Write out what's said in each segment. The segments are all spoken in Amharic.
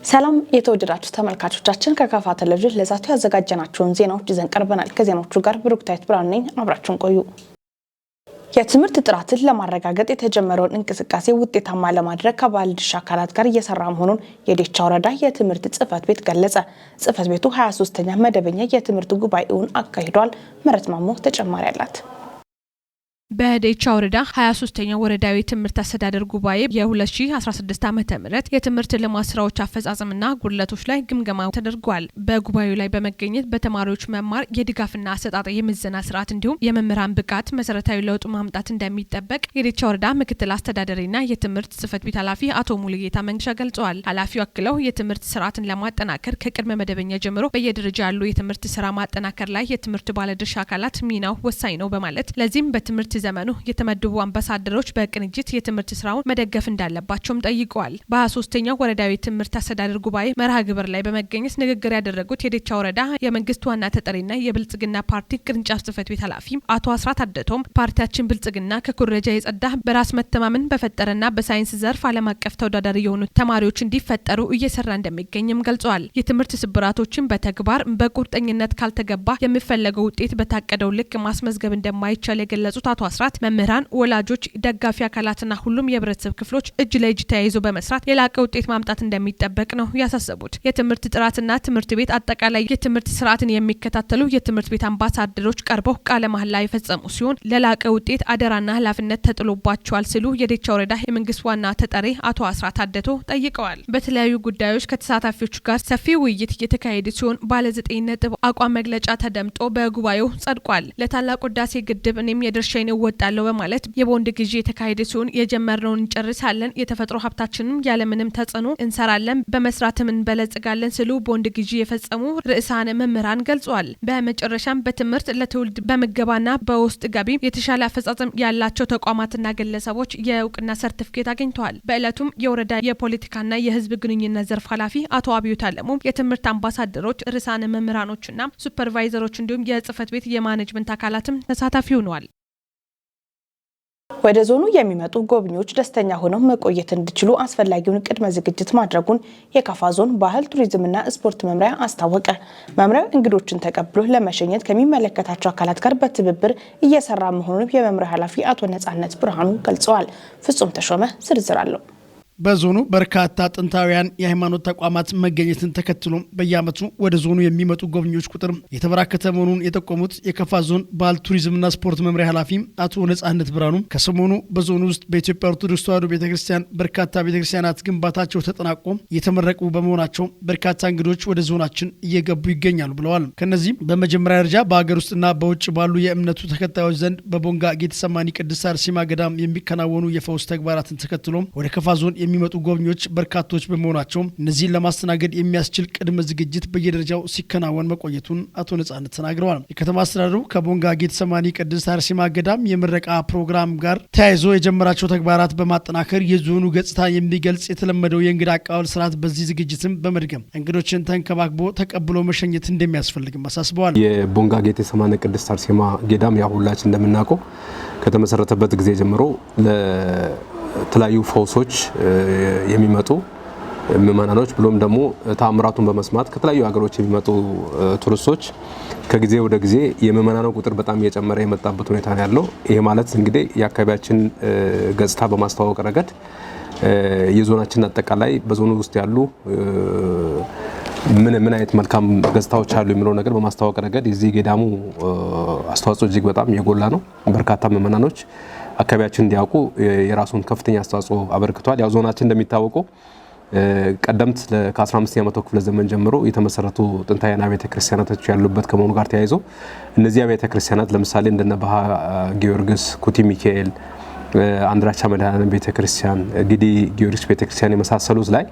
ሰላም የተወደዳችሁ ተመልካቾቻችን ከካፋ ቴሌቪዥን ለዛቱ ያዘጋጀናቸውን ዜናዎች ይዘን ቀርበናል። ከዜናዎቹ ጋር ብሩክታይት ብርሃኑ ነኝ። አብራችሁን ቆዩ። የትምህርት ጥራትን ለማረጋገጥ የተጀመረውን እንቅስቃሴ ውጤታማ ለማድረግ ከባለድርሻ አካላት ጋር እየሰራ መሆኑን የዴቻ ወረዳ የትምህርት ጽሕፈት ቤት ገለጸ። ጽሕፈት ቤቱ 23ኛ መደበኛ የትምህርት ጉባኤውን አካሂዷል። ምህረት ማሞ ተጨማሪ አላት። በዴቻ ወረዳ 23ኛው ወረዳዊ ትምህርት አስተዳደር ጉባኤ የ2016 ዓ.ም የትምህርት ልማት ስራዎች አፈጻጸምና ጉድለቶች ላይ ግምገማ ተደርጓል። በጉባኤው ላይ በመገኘት በተማሪዎች መማር የድጋፍና አሰጣጥ የምዘና ስርዓት እንዲሁም የመምህራን ብቃት መሰረታዊ ለውጥ ማምጣት እንደሚጠበቅ የዴቻ ወረዳ ምክትል አስተዳዳሪና የትምህርት ጽሕፈት ቤት ኃላፊ አቶ ሙሉጌታ መንገሻ ገልጸዋል። ኃላፊው አክለው የትምህርት ስርዓትን ለማጠናከር ከቅድመ መደበኛ ጀምሮ በየደረጃ ያሉ የትምህርት ስራ ማጠናከር ላይ የትምህርት ባለድርሻ አካላት ሚናው ወሳኝ ነው በማለት ለዚህም በትምህርት ዘመኑ የተመደቡ አምባሳደሮች በቅንጅት የትምህርት ስራውን መደገፍ እንዳለባቸውም ጠይቀዋል። በ23ኛው ወረዳዊ ትምህርት አስተዳደር ጉባኤ መርሃ ግብር ላይ በመገኘት ንግግር ያደረጉት የዴቻ ወረዳ የመንግስት ዋና ተጠሪና የብልጽግና ፓርቲ ቅርንጫፍ ጽሕፈት ቤት ኃላፊ አቶ አስራት አደቶም ፓርቲያችን ብልጽግና ከኩረጃ የጸዳ በራስ መተማመን በፈጠረና በሳይንስ ዘርፍ ዓለም አቀፍ ተወዳዳሪ የሆኑ ተማሪዎች እንዲፈጠሩ እየሰራ እንደሚገኝም ገልጸዋል። የትምህርት ስብራቶችን በተግባር በቁርጠኝነት ካልተገባ የሚፈለገው ውጤት በታቀደው ልክ ማስመዝገብ እንደማይቻል የገለጹት አቶ አስራት መምህራን፣ ወላጆች፣ ደጋፊ አካላትና ሁሉም የህብረተሰብ ክፍሎች እጅ ለእጅ ተያይዞ በመስራት የላቀ ውጤት ማምጣት እንደሚጠበቅ ነው ያሳሰቡት። የትምህርት ጥራትና ትምህርት ቤት አጠቃላይ የትምህርት ስርዓትን የሚከታተሉ የትምህርት ቤት አምባሳደሮች ቀርበው ቃለ መሃላ የፈጸሙ ሲሆን ለላቀ ውጤት አደራና ኃላፊነት ተጥሎባቸዋል ሲሉ የዴቻ ወረዳ የመንግስት ዋና ተጠሪ አቶ አስራት አደቶ ጠይቀዋል። በተለያዩ ጉዳዮች ከተሳታፊዎች ጋር ሰፊ ውይይት እየተካሄደ ሲሆን ባለ 9 ነጥብ አቋም መግለጫ ተደምጦ በጉባኤው ጸድቋል። ለታላቁ ህዳሴ ግድብ እኔም የድርሻዬን እወጣለሁ በማለት የቦንድ ግዢ የተካሄደ ሲሆን የጀመርነውን እንጨርሳለን፣ የተፈጥሮ ሀብታችንን ያለምንም ተጽዕኖ እንሰራለን፣ በመስራትም እንበለጽጋለን ሲሉ ቦንድ ግዢ የፈጸሙ ርዕሳነ መምህራን ገልጿል። በመጨረሻም በትምህርት ለትውልድ በምገባና በውስጥ ገቢ የተሻለ አፈጻጸም ያላቸው ተቋማትና ግለሰቦች የእውቅና ሰርቲፊኬት አግኝተዋል። በዕለቱም የወረዳ የፖለቲካና የህዝብ ግንኙነት ዘርፍ ኃላፊ አቶ አብዮት አለሙ፣ የትምህርት አምባሳደሮች፣ ርዕሳነ መምህራኖችና ሱፐርቫይዘሮች እንዲሁም የጽሕፈት ቤት የማኔጅመንት አካላትም ተሳታፊ ሆነዋል። ወደ ዞኑ የሚመጡ ጎብኚዎች ደስተኛ ሆነው መቆየት እንዲችሉ አስፈላጊውን ቅድመ ዝግጅት ማድረጉን የካፋ ዞን ባህል ቱሪዝምና ስፖርት መምሪያ አስታወቀ። መምሪያው እንግዶችን ተቀብሎ ለመሸኘት ከሚመለከታቸው አካላት ጋር በትብብር እየሰራ መሆኑን የመምሪያው ኃላፊ አቶ ነጻነት ብርሃኑ ገልጸዋል። ፍጹም ተሾመ ዝርዝር አለው። በዞኑ በርካታ ጥንታውያን የሃይማኖት ተቋማት መገኘትን ተከትሎ በየዓመቱ ወደ ዞኑ የሚመጡ ጎብኚዎች ቁጥር የተበራከተ መሆኑን የጠቆሙት የካፋ ዞን ባህል ቱሪዝምና ስፖርት መምሪያ ኃላፊ አቶ ነጻነት ብርሃኑ ከሰሞኑ በዞኑ ውስጥ በኢትዮጵያ ኦርቶዶክስ ተዋሕዶ ቤተክርስቲያን በርካታ ቤተክርስቲያናት ግንባታቸው ተጠናቆ የተመረቁ በመሆናቸው በርካታ እንግዶች ወደ ዞናችን እየገቡ ይገኛሉ ብለዋል። ከነዚህም በመጀመሪያ ደረጃ በሀገር ውስጥና በውጭ ባሉ የእምነቱ ተከታዮች ዘንድ በቦንጋ ጌተሰማኒ ቅድስት አርሴማ ገዳም የሚከናወኑ የፈውስ ተግባራትን ተከትሎ ወደ ካፋ ዞን የሚመጡ ጎብኚዎች በርካቶች በመሆናቸው እነዚህን ለማስተናገድ የሚያስችል ቅድመ ዝግጅት በየደረጃው ሲከናወን መቆየቱን አቶ ነጻነት ተናግረዋል። የከተማ አስተዳደሩ ከቦንጋ ጌተሰማኒ ቅድስት አርሴማ ገዳም የምረቃ ፕሮግራም ጋር ተያይዞ የጀመራቸው ተግባራት በማጠናከር የዞኑ ገጽታ የሚገልጽ የተለመደው የእንግዳ አቀባበል ስርዓት በዚህ ዝግጅትም በመድገም እንግዶችን ተንከባክቦ ተቀብሎ መሸኘት እንደሚያስፈልግም አሳስበዋል። የቦንጋ ጌተሰማኒ ቅድስት አርሴማ ገዳም ያው ሁላችን እንደምናውቀው ከተመሰረተበት ጊዜ ጀምሮ የተለያዩ ፈውሶች የሚመጡ ምእመናኖች ብሎም ደግሞ ተአምራቱን በመስማት ከተለያዩ ሀገሮች የሚመጡ ቱሪስቶች ከጊዜ ወደ ጊዜ የምእመናኑ ቁጥር በጣም እየጨመረ የመጣበት ሁኔታ ነው ያለው። ይሄ ማለት እንግዲህ የአካባቢያችን ገጽታ በማስተዋወቅ ረገድ የዞናችን አጠቃላይ በዞኑ ውስጥ ያሉ ምን አይነት መልካም ገጽታዎች አሉ የሚለው ነገር በማስተዋወቅ ረገድ የዚህ ገዳሙ አስተዋጽኦ እጅግ በጣም የጎላ ነው። በርካታ ምእመናኖች አካባቢያችን እንዲያውቁ የራሱን ከፍተኛ አስተዋጽኦ አበርክቷል። ያው ዞናችን እንደሚታወቀው ቀደምት ከ15ኛው መቶ ክፍለ ዘመን ጀምሮ የተመሰረቱ ጥንታውያን አብያተ ክርስቲያናቶች ያሉበት ከመሆኑ ጋር ተያይዞ እነዚህ አብያተ ክርስቲያናት ለምሳሌ እንደነ ባሃ ጊዮርጊስ፣ ኩቲ ሚካኤል፣ አንድራቻ መድኃኔዓለም ቤተክርስቲያን፣ ጊዲ ጊዮርጊስ ቤተክርስቲያን የመሳሰሉት ላይ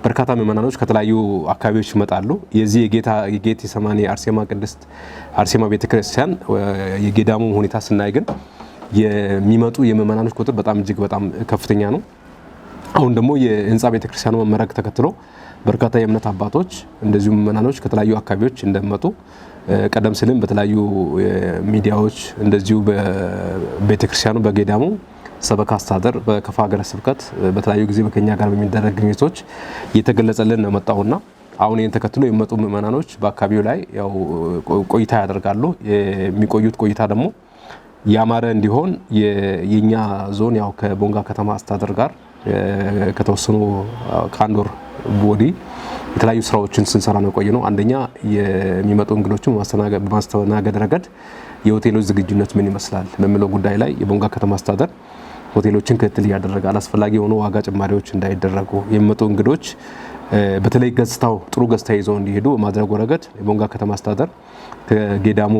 በርካታ ምእመናኖች ከተለያዩ አካባቢዎች ይመጣሉ። የዚህ የጌተሰማኒ አርሴማ ቅድስት አርሴማ ቤተክርስቲያን የገዳሙ ሁኔታ ስናይ ግን የሚመጡ የምእመናኖች ቁጥር በጣም እጅግ በጣም ከፍተኛ ነው። አሁን ደግሞ የህንጻ ቤተክርስቲያኑ መመረቅ ተከትሎ በርካታ የእምነት አባቶች እንደዚሁ ምእመናኖች ከተለያዩ አካባቢዎች እንደመጡ ቀደም ሲልም በተለያዩ ሚዲያዎች እንደዚሁ በቤተክርስቲያኑ በገዳሙ ሰበካ አስተዳደር በከፋ ሀገረ ስብከት በተለያዩ ጊዜ በከኛ ጋር በሚደረግ ግንኙነቶች እየተገለጸልን ነው መጣውና አሁን ይህን ተከትሎ የሚመጡ ምእመናኖች በአካባቢው ላይ ያው ቆይታ ያደርጋሉ። የሚቆዩት ቆይታ ደግሞ ያማረ እንዲሆን የኛ ዞን ያው ከቦንጋ ከተማ አስተዳደር ጋር ከተወሰኑ ከአንድ ወር ወዲህ የተለያዩ ስራዎችን ስንሰራ ነው ቆይ ነው። አንደኛ የሚመጡ እንግዶችን በማስተናገድ ረገድ የሆቴሎች ዝግጁነት ምን ይመስላል በሚለው ጉዳይ ላይ የቦንጋ ከተማ አስተዳደር ሆቴሎችን ክትትል ያደረገ አላስፈላጊ የሆኑ ዋጋ ጭማሪዎች እንዳይደረጉ የሚመጡ እንግዶች በተለይ ገጽታው ጥሩ ገጽታ ይዘው እንዲሄዱ በማድረግ ረገድ የቦንጋ ከተማ አስተዳደር ከጌዳሙ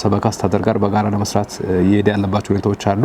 ሰበካ አስተዳደር ጋር በጋራ ለመስራት እየሄደ ያለባቸው ሁኔታዎች አሉ።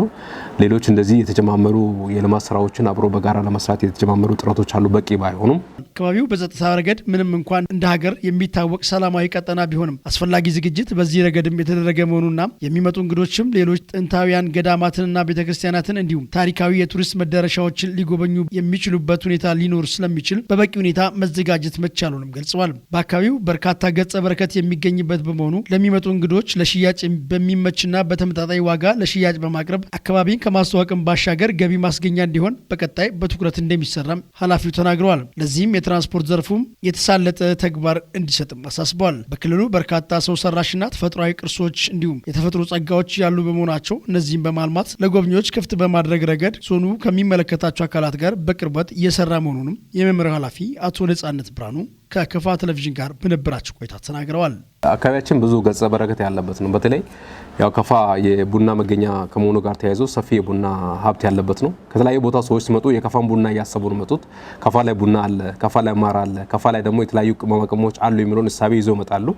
ሌሎች እንደዚህ የተጀማመሩ የልማት ስራዎችን አብሮ በጋራ ለመስራት የተጀማመሩ ጥረቶች አሉ። በቂ ባይሆኑም አካባቢው በጸጥታ ረገድ ምንም እንኳን እንደ ሀገር የሚታወቅ ሰላማዊ ቀጠና ቢሆንም አስፈላጊ ዝግጅት በዚህ ረገድም የተደረገ መሆኑና የሚመጡ እንግዶችም ሌሎች ጥንታዊያን ገዳማትንና ቤተክርስቲያናትን እንዲሁም ታሪካዊ የቱሪስት መዳረሻዎችን ሊጎበኙ የሚችሉበት ሁኔታ ሊኖር ስለሚችል በበቂ ሁኔታ መዘጋጀት መቻሉንም ገልጸዋል። በአካባቢው በርካታ ገጸ በረከት የሚገኝበት በመሆኑ ለሚመጡ እንግዶች ለሽያጭ በሚመችና በተመጣጣኝ ዋጋ ለሽያጭ በማቅረብ አካባቢን ከማስተዋወቅም ባሻገር ገቢ ማስገኛ እንዲሆን በቀጣይ በትኩረት እንደሚሰራም ኃላፊው ተናግረዋል። ለዚህም የትራንስፖርት ዘርፉም የተሳለጠ ተግባር እንዲሰጥም አሳስበዋል። በክልሉ በርካታ ሰው ሰራሽና ተፈጥሯዊ ቅርሶች እንዲሁም የተፈጥሮ ጸጋዎች ያሉ በመሆናቸው እነዚህም በማልማት ለጎብኚዎች ክፍት በማድረግ ረገድ ዞኑ ከሚመለከታቸው አካላት ጋር በቅርበት እየሰራ መሆኑንም የመምሪያው ኃላፊ አቶ ነጻነት ብርሃኑ ከከፋ ቴሌቪዥን ጋር በነበራቸው ቆይታ ተናግረዋል። አካባቢያችን ብዙ ገጸ በረከት ያለበት ነው። በተለይ ያው ከፋ የቡና መገኛ ከመሆኑ ጋር ተያይዞ ሰፊ የቡና ሀብት ያለበት ነው። ከተለያዩ ቦታ ሰዎች ሲመጡ የከፋን ቡና እያሰቡ ነው መጡት። ከፋ ላይ ቡና አለ፣ ከፋ ላይ ማር አለ፣ ከፋ ላይ ደግሞ የተለያዩ ቅመማ ቅመሞች አሉ የሚለውን እሳቤ ይዘው ይመጣሉ።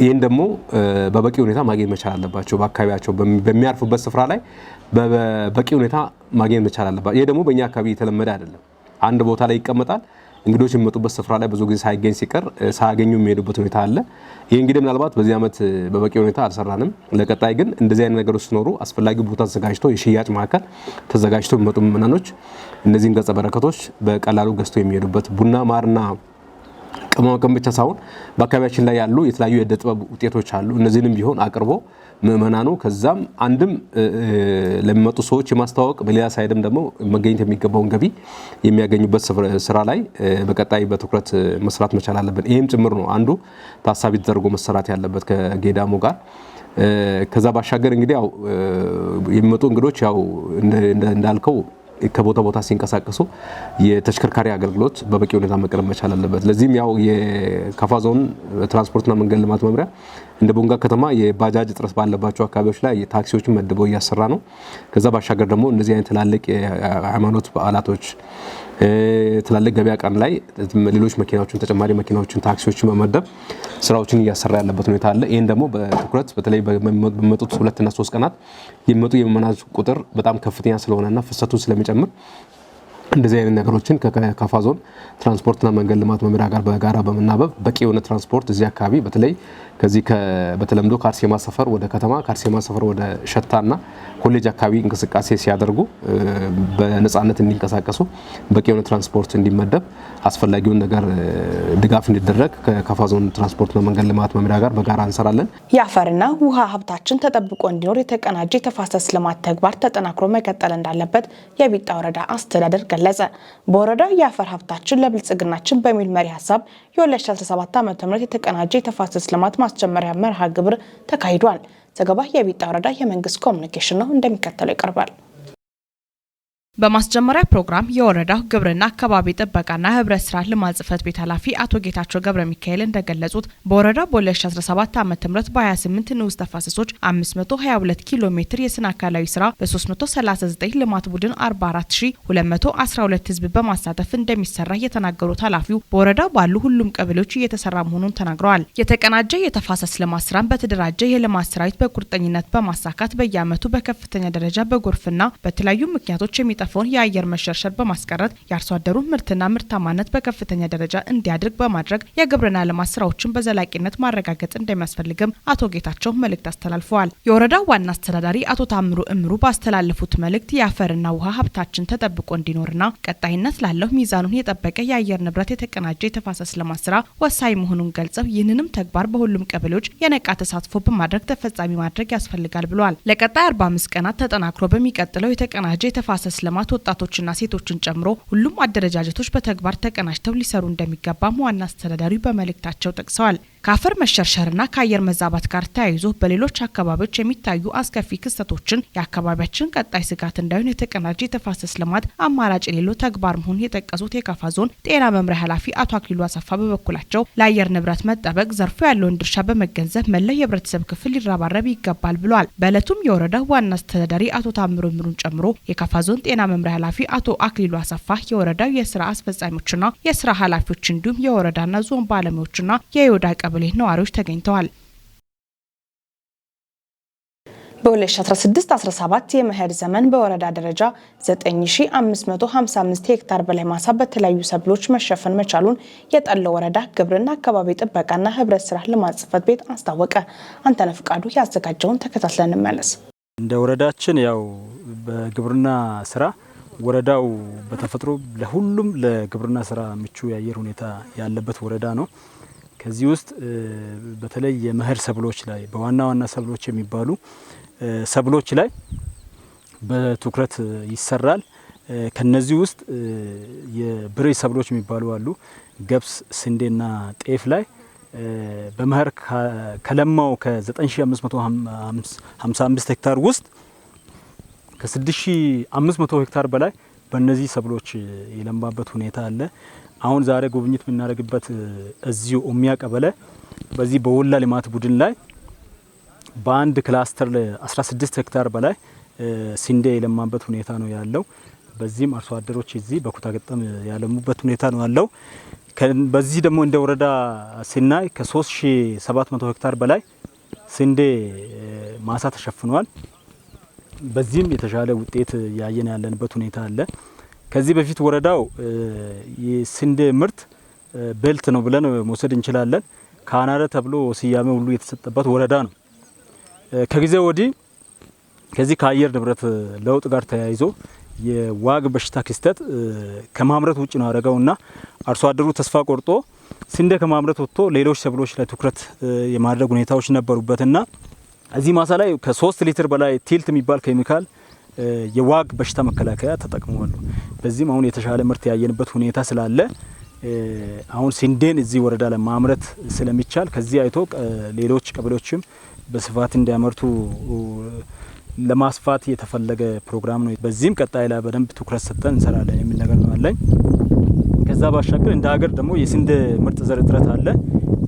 ይህን ደግሞ በበቂ ሁኔታ ማግኘት መቻል አለባቸው። በአካባቢያቸው በሚያርፉበት ስፍራ ላይ በበቂ ሁኔታ ማግኘት መቻል አለባቸው። ይሄ ደግሞ በእኛ አካባቢ የተለመደ አይደለም። አንድ ቦታ ላይ ይቀመጣል። እንግዶች የሚመጡበት ስፍራ ላይ ብዙ ጊዜ ሳይገኝ ሲቀር ሳያገኙ የሚሄዱበት ሁኔታ አለ። ይህ እንግዲህ ምናልባት በዚህ ዓመት በበቂ ሁኔታ አልሰራንም። ለቀጣይ ግን እንደዚህ አይነት ነገሮች ሲኖሩ አስፈላጊ ቦታ ተዘጋጅቶ የሽያጭ ማዕከል ተዘጋጅቶ የሚመጡ ምእመናኖች እነዚህን ገጸ በረከቶች በቀላሉ ገዝቶ የሚሄዱበት ቡና ማርና ቅመማ ቅመም ብቻ ሳይሆን በአካባቢያችን ላይ ያሉ የተለያዩ የእደ ጥበብ ውጤቶች አሉ። እነዚህንም ቢሆን አቅርቦ ምእመናኑ ከዛም አንድም ለሚመጡ ሰዎች የማስተዋወቅ በሌላ ሳይድም ደግሞ መገኘት የሚገባውን ገቢ የሚያገኙበት ስራ ላይ በቀጣይ በትኩረት መስራት መቻል አለብን። ይህም ጭምር ነው አንዱ ታሳቢ ተደርጎ መሰራት ያለበት ከጌዳሙ ጋር። ከዛ ባሻገር እንግዲህ ያው የሚመጡ እንግዶች ያው እንዳልከው ከቦታ ቦታ ሲንቀሳቀሱ የተሽከርካሪ አገልግሎት በበቂ ሁኔታ መቅረብ መቻል አለበት። ለዚህም ያው የከፋ ዞን ትራንስፖርትና መንገድ ልማት መምሪያ እንደ ቦንጋ ከተማ የባጃጅ እጥረት ባለባቸው አካባቢዎች ላይ ታክሲዎችን መድበው እያሰራ ነው። ከዛ ባሻገር ደግሞ እነዚህ አይነት ትላልቅ የሃይማኖት በዓላቶች ትላልቅ ገበያ ቀን ላይ ሌሎች መኪናዎችን ተጨማሪ መኪናዎችን ታክሲዎችን በመደብ ስራዎችን እያሰራ ያለበት ሁኔታ አለ። ይህን ደግሞ በትኩረት በተለይ በሚመጡት 2 እና 3 ቀናት የሚመጡ የምእመናን ቁጥር በጣም ከፍተኛ ስለሆነና ፍሰቱን ስለሚጨምር እንደዚህ አይነት ነገሮችን ከከፋ ዞን ትራንስፖርትና መንገድ ልማት መምሪያ ጋር በጋራ በመናበብ በቂ የሆነ ትራንስፖርት እዚህ አካባቢ በተለይ ከዚህ በተለምዶ ከአርሴማ ሰፈር ወደ ከተማ ከአርሴማ ሰፈር ወደ ሸታና ኮሌጅ አካባቢ እንቅስቃሴ ሲያደርጉ በነፃነት እንዲንቀሳቀሱ በቂ የሆነ ትራንስፖርት እንዲመደብ አስፈላጊውን ነገር ድጋፍ እንዲደረግ ከከፋ ዞን ትራንስፖርትና መንገድ ልማት መምሪያ ጋር በጋራ እንሰራለን። የአፈርና ውሃ ሀብታችን ተጠብቆ እንዲኖር የተቀናጀ የተፋሰስ ልማት ተግባር ተጠናክሮ መቀጠል እንዳለበት የቢጣ ወረዳ አስተዳደር ገለጸ። በወረዳው የአፈር ሀብታችን ለብልጽግናችን በሚል መሪ ሀሳብ የ2017 ዓ.ም የተቀናጀ የተፋሰስ ልማት ማስጀመሪያ መርሃ ግብር ተካሂዷል። ዘገባ የቢጣ ወረዳ የመንግስት ኮሚኒኬሽን ነው፣ እንደሚከተለው ይቀርባል። በማስጀመሪያ ፕሮግራም የወረዳው ግብርና አካባቢ ጥበቃና ህብረት ስራ ልማት ጽሕፈት ቤት ኃላፊ አቶ ጌታቸው ገብረ ሚካኤል እንደገለጹት በወረዳው በ2017 ዓ.ም በ28 ንዑስ ተፋሰሶች 522 ኪሎ ሜትር የስነ አካላዊ ስራ በ339 ልማት ቡድን 44212 ህዝብ በማሳተፍ እንደሚሰራ የተናገሩት ኃላፊው በወረዳው ባሉ ሁሉም ቀበሌዎች እየተሰራ መሆኑን ተናግረዋል። የተቀናጀ የተፋሰስ ልማት ስራን በተደራጀ የልማት ሰራዊት በቁርጠኝነት በማሳካት በየዓመቱ በከፍተኛ ደረጃ በጎርፍና በተለያዩ ምክንያቶች የተቀጠፈውን የአየር መሸርሸር በማስቀረት የአርሶ አደሩን ምርትና ምርታማነት በከፍተኛ ደረጃ እንዲያድግ በማድረግ የግብርና ልማት ስራዎችን በዘላቂነት ማረጋገጥ እንደሚያስፈልግም አቶ ጌታቸው መልእክት አስተላልፈዋል። የወረዳው ዋና አስተዳዳሪ አቶ ታምሩ እምሩ ባስተላለፉት መልእክት የአፈርና ውሃ ሀብታችን ተጠብቆ እንዲኖርና ቀጣይነት ላለው ሚዛኑን የጠበቀ የአየር ንብረት የተቀናጀ የተፋሰስ ልማት ስራ ወሳኝ መሆኑን ገልጸው ይህንንም ተግባር በሁሉም ቀበሌዎች የነቃ ተሳትፎ በማድረግ ተፈጻሚ ማድረግ ያስፈልጋል ብለዋል። ለቀጣይ 45 ቀናት ተጠናክሮ በሚቀጥለው የተቀናጀ የተፋሰስ ልማት ወጣቶችና ሴቶችን ጨምሮ ሁሉም አደረጃጀቶች በተግባር ተቀናጅተው ሊሰሩ እንደሚገባም ዋና አስተዳዳሪው በመልእክታቸው ጠቅሰዋል። ከአፈር መሸርሸርና ከአየር መዛባት ጋር ተያይዞ በሌሎች አካባቢዎች የሚታዩ አስከፊ ክስተቶችን የአካባቢያችን ቀጣይ ስጋት እንዳይሆን የተቀናጀ የተፋሰስ ልማት አማራጭ የሌለው ተግባር መሆኑን የጠቀሱት የካፋ ዞን ጤና መምሪያ ኃላፊ አቶ አክሊሉ አሰፋ በበኩላቸው ለአየር ንብረት መጠበቅ ዘርፉ ያለውን ድርሻ በመገንዘብ መላው የህብረተሰብ ክፍል ሊረባረብ ይገባል ብለዋል። በዕለቱም የወረዳው ዋና አስተዳዳሪ አቶ ታምሩ ምሩን ጨምሮ የካፋ ዞን ጤና መምሪያ ኃላፊ አቶ አክሊሉ አሰፋ፣ የወረዳው የስራ አስፈጻሚዎችና የስራ ኃላፊዎች እንዲሁም የወረዳና ዞን ባለሙያዎችና የዮዳ ቀበሌ ነዋሪዎች ተገኝተዋል። በ2016-17 የመኸር ዘመን በወረዳ ደረጃ 9555 ሄክታር በላይ ማሳ በተለያዩ ሰብሎች መሸፈን መቻሉን የጠለ ወረዳ ግብርና አካባቢ ጥበቃና ህብረት ስራ ልማት ጽሕፈት ቤት አስታወቀ። አንተነህ ፍቃዱ ያዘጋጀውን ተከታትለን እንመለስ። እንደ ወረዳችን ያው በግብርና ስራ ወረዳው በተፈጥሮ ለሁሉም ለግብርና ስራ ምቹ የአየር ሁኔታ ያለበት ወረዳ ነው። ከዚህ ውስጥ በተለይ የመኸር ሰብሎች ላይ በዋና ዋና ሰብሎች የሚባሉ ሰብሎች ላይ በትኩረት ይሰራል። ከነዚህ ውስጥ የብሬ ሰብሎች የሚባሉ አሉ። ገብስ፣ ስንዴና ጤፍ ላይ በመኸር ከለማው ከ9555 ሄክታር ውስጥ ከ6500 ሄክታር በላይ በእነዚህ ሰብሎች የለማበት ሁኔታ አለ። አሁን ዛሬ ጉብኝት የምናደርግበት እዚሁ ኦሚያ ቀበሌ በዚህ በወላ ልማት ቡድን ላይ በአንድ ክላስተር 16 ሄክታር በላይ ስንዴ የለማበት ሁኔታ ነው ያለው። በዚህም አርሶ አደሮች እዚህ በኩታ ገጠም ያለሙበት ሁኔታ ነው ያለው። በዚህ ደግሞ እንደ ወረዳ ሲናይ ከ3700 ሄክታር በላይ ስንዴ ማሳ ተሸፍኗል። በዚህም የተሻለ ውጤት ያየን ያለንበት ሁኔታ አለ። ከዚህ በፊት ወረዳው የስንዴ ምርት ቤልት ነው ብለን መውሰድ እንችላለን። ካናዳ ተብሎ ስያሜ ሁሉ የተሰጠበት ወረዳ ነው። ከጊዜ ወዲህ ከዚህ ከአየር ንብረት ለውጥ ጋር ተያይዞ የዋግ በሽታ ክስተት ከማምረት ውጭ ነው ያደረገውና አርሶ አደሩ ተስፋ ቆርጦ ስንዴ ከማምረት ወጥቶ ሌሎች ሰብሎች ላይ ትኩረት የማድረግ ሁኔታዎች ነበሩበትና እዚህ ማሳ ላይ ከ3 ሊትር በላይ ቲልት የሚባል ኬሚካል የዋግ በሽታ መከላከያ ተጠቅመዋል። በዚህም አሁን የተሻለ ምርት ያየንበት ሁኔታ ስላለ አሁን ስንዴን እዚህ ወረዳ ላይ ማምረት ስለሚቻል ከዚህ አይቶ ሌሎች ቀበሌዎችም በስፋት እንዲያመርቱ ለማስፋት የተፈለገ ፕሮግራም ነው። በዚህም ቀጣይ ላይ በደንብ ትኩረት ሰጥተን እንሰራለን የሚል ነገር ነው ያለኝ። ከዛ ባሻገር እንደ ሀገር ደግሞ የስንዴ ምርጥ ዘር እጥረት አለ።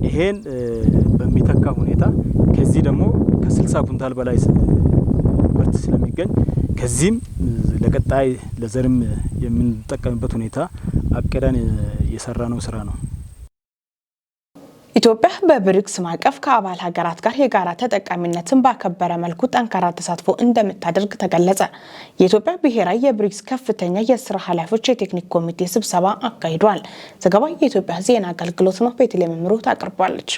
ይሄን በሚተካ ሁኔታ ከዚህ ደግሞ ከ60 ኩንታል በላይ ምርት ስለሚገኝ ከዚህም ለቀጣይ ለዘርም የምንጠቀምበት ሁኔታ አቅደን የሰራነው ስራ ነው። ኢትዮጵያ በብሪክስ ማዕቀፍ ከአባል ሀገራት ጋር የጋራ ተጠቃሚነትን ባከበረ መልኩ ጠንካራ ተሳትፎ እንደምታደርግ ተገለጸ። የኢትዮጵያ ብሔራዊ የብሪክስ ከፍተኛ የስራ ኃላፊዎች የቴክኒክ ኮሚቴ ስብሰባ አካሂዷል። ዘገባው የኢትዮጵያ ዜና አገልግሎት ነው። ቤተልሔም ምሩ ታቀርባለች።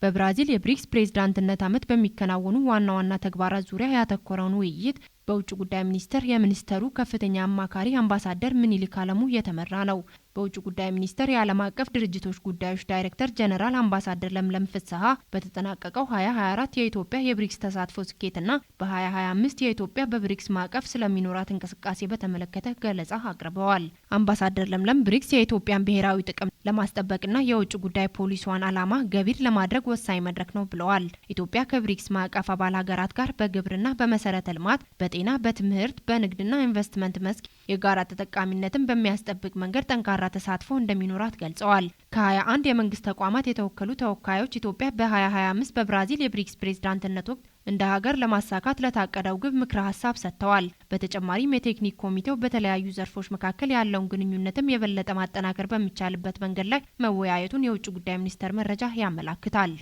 በብራዚል የብሪክስ ፕሬዝዳንትነት ዓመት በሚከናወኑ ዋና ዋና ተግባራት ዙሪያ ያተኮረውን ውይይት በውጭ ጉዳይ ሚኒስቴር የሚኒስተሩ ከፍተኛ አማካሪ አምባሳደር ምኒልክ አለሙ የተመራ ነው። በውጭ ጉዳይ ሚኒስቴር የዓለም አቀፍ ድርጅቶች ጉዳዮች ዳይሬክተር ጀነራል አምባሳደር ለምለም ፍስሐ በተጠናቀቀው 2024 የኢትዮጵያ የብሪክስ ተሳትፎ ስኬትና በ2025 የኢትዮጵያ በብሪክስ ማዕቀፍ ስለሚኖራት እንቅስቃሴ በተመለከተ ገለጻ አቅርበዋል። አምባሳደር ለምለም ብሪክስ የኢትዮጵያን ብሔራዊ ጥቅም ለማስጠበቅና የውጭ ጉዳይ ፖሊሲዋን ዓላማ ገቢር ለማድረግ ወሳኝ መድረክ ነው ብለዋል። ኢትዮጵያ ከብሪክስ ማዕቀፍ አባል ሀገራት ጋር በግብርና፣ በመሰረተ ልማት፣ በጤና፣ በትምህርት፣ በንግድና ኢንቨስትመንት መስክ የጋራ ተጠቃሚነትን በሚያስጠብቅ መንገድ ጠንካራ ተሳትፎ እንደሚኖራት ገልጸዋል። ከ21 የመንግስት ተቋማት የተወከሉ ተወካዮች ኢትዮጵያ በ2025 በብራዚል የብሪክስ ፕሬዝዳንትነት ወቅት እንደ ሀገር ለማሳካት ለታቀደው ግብ ምክረ ሀሳብ ሰጥተዋል። በተጨማሪም የቴክኒክ ኮሚቴው በተለያዩ ዘርፎች መካከል ያለውን ግንኙነትም የበለጠ ማጠናከር በሚቻልበት መንገድ ላይ መወያየቱን የውጭ ጉዳይ ሚኒስቴር መረጃ ያመላክታል።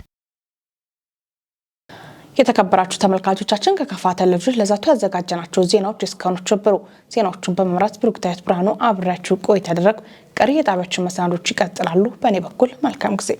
የተከበራችሁ ተመልካቾቻችን ከካፋ ቴሌቪዥን ለዛቱ ያዘጋጀናቸው ዜናዎች እስካሁኖቹ ነበሩ። ዜናዎቹን በመምራት ብሩክታይት ብርሃኑ አብሬያችሁ ቆይታ ያደረግኩ። ቀሪ የጣቢያችን መሰናዶች ይቀጥላሉ። በእኔ በኩል መልካም ጊዜ